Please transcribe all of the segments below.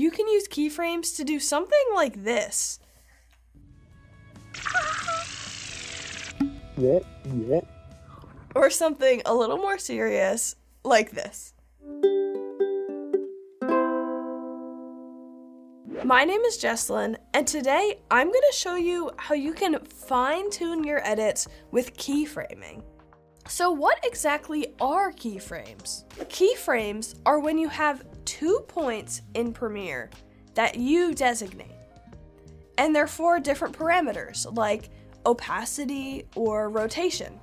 you can use keyframes to do something like this. Or something a little more serious, like this. My name is Jesslyn, and today I'm going to show you how you can fine-tune your edits with keyframing. So what exactly are keyframes? Keyframes are when you have 2 points in Premiere that you designate, and they're for different parameters like opacity or rotation.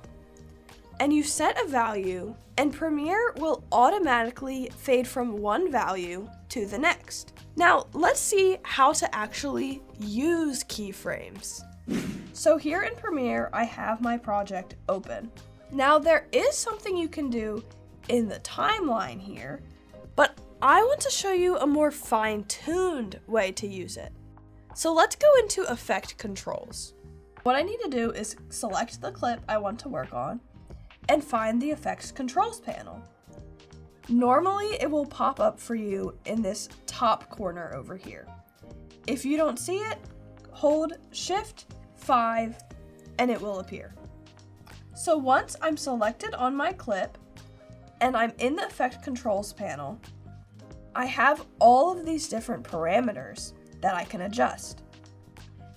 And you set a value, and Premiere will automatically fade from one value to the next. Now, let's see how to actually use keyframes. So here in Premiere, I have my project open. Now, there is something you can do in the timeline here, but I want to show you a more fine-tuned way to use it. So let's go into Effect Controls. What I need to do is select the clip I want to work on and find the Effects Controls panel. Normally, it will pop up for you in this top corner over here. If you don't see it, hold Shift 5 and it will appear. So once I'm selected on my clip and I'm in the Effect Controls panel, I have all of these different parameters that I can adjust.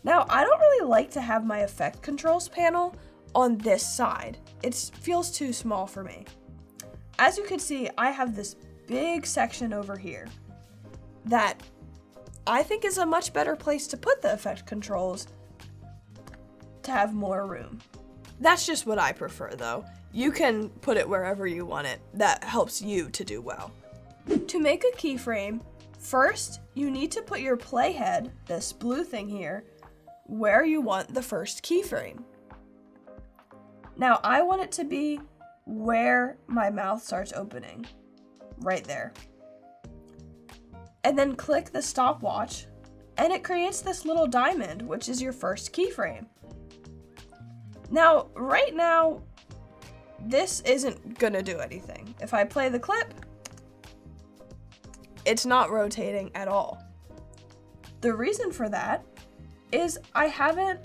Now, I don't really like to have my Effect Controls panel on this side. It feels too small for me. As you can see, I have this big section over here that I think is a much better place to put the effect controls to have more room. That's just what I prefer though. You can put it wherever you want it. That helps you to do well. To make a keyframe, first you need to put your playhead, this blue thing here, where you want the first keyframe. Now I want it to be where my mouth starts opening, right there. And then click the stopwatch, and it creates this little diamond, which is your first keyframe. Now, right now, this isn't gonna do anything. If I play the clip, it's not rotating at all. The reason for that is I haven't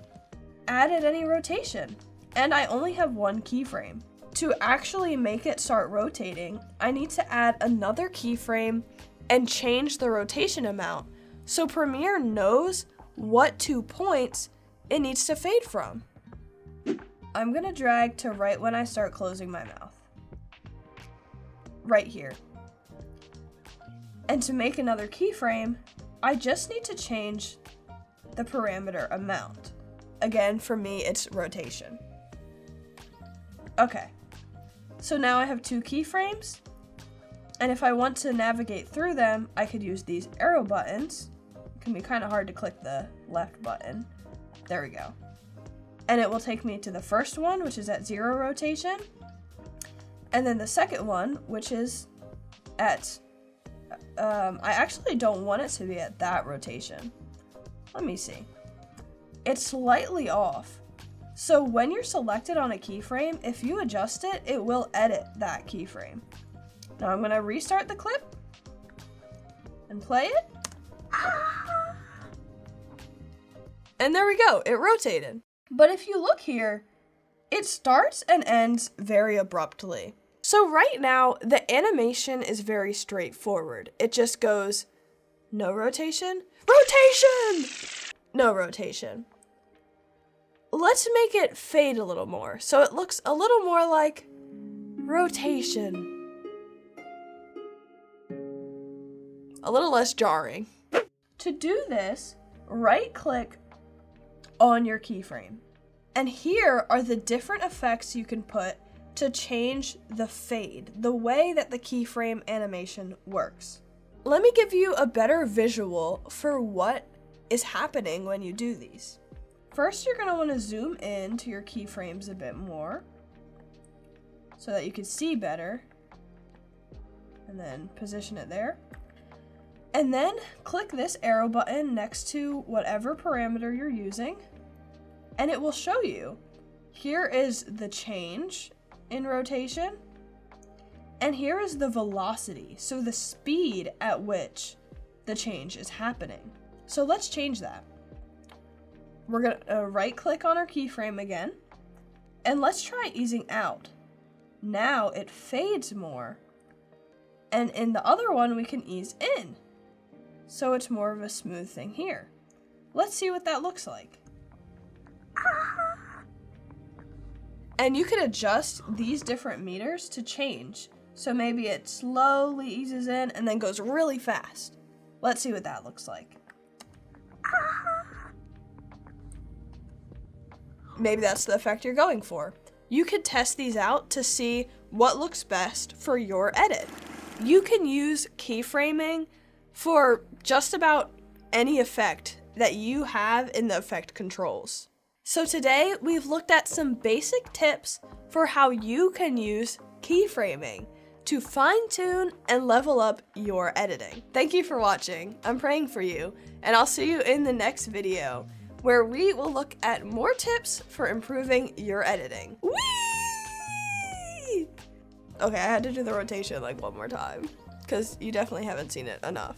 added any rotation, and I only have one keyframe. To actually make it start rotating, I need to add another keyframe and change the rotation amount so Premiere knows what 2 points it needs to fade from. I'm gonna drag to right when I start closing my mouth. Right here. And to make another keyframe, I just need to change the parameter amount. Again, for me, it's rotation. Okay. So now I have 2 keyframes, and if I want to navigate through them, I could use these arrow buttons. It can be kind of hard to click the left button. There we go. And it will take me to the first one, which is at 0 rotation, and then the second one, which is at, I actually don't want it to be at that rotation. Let me see. It's slightly off. So when you're selected on a keyframe, if you adjust it, it will edit that keyframe. Now I'm gonna restart the clip and play it. And there we go, it rotated. But if you look here, it starts and ends very abruptly. So right now, the animation is very straightforward. It just goes, no rotation, rotation, no rotation. Let's make it fade a little more, so it looks a little more like rotation. A little less jarring. To do this, right-click on your keyframe. And here are the different effects you can put to change the fade, the way that the keyframe animation works. Let me give you a better visual for what is happening when you do these. First, you're going to want to zoom in to your keyframes a bit more so that you can see better, and then position it there. And then click this arrow button next to whatever parameter you're using, and it will show you. Here is the change in rotation, and here is the velocity, so the speed at which the change is happening. So let's change that. We're gonna right click on our keyframe again, and let's try easing out. Now it fades more, and in the other one we can ease in. So it's more of a smooth thing here. Let's see what that looks like. And you can adjust these different meters to change. So maybe it slowly eases in and then goes really fast. Let's see what that looks like. Maybe that's the effect you're going for. You could test these out to see what looks best for your edit. You can use keyframing for just about any effect that you have in the effect controls. So today we've looked at some basic tips for how you can use keyframing to fine-tune and level up your editing. Thank you for watching. I'm praying for you, and I'll see you in the next video, where we will look at more tips for improving your editing. Whee! Okay, I had to do the rotation like one more time, because you definitely haven't seen it enough.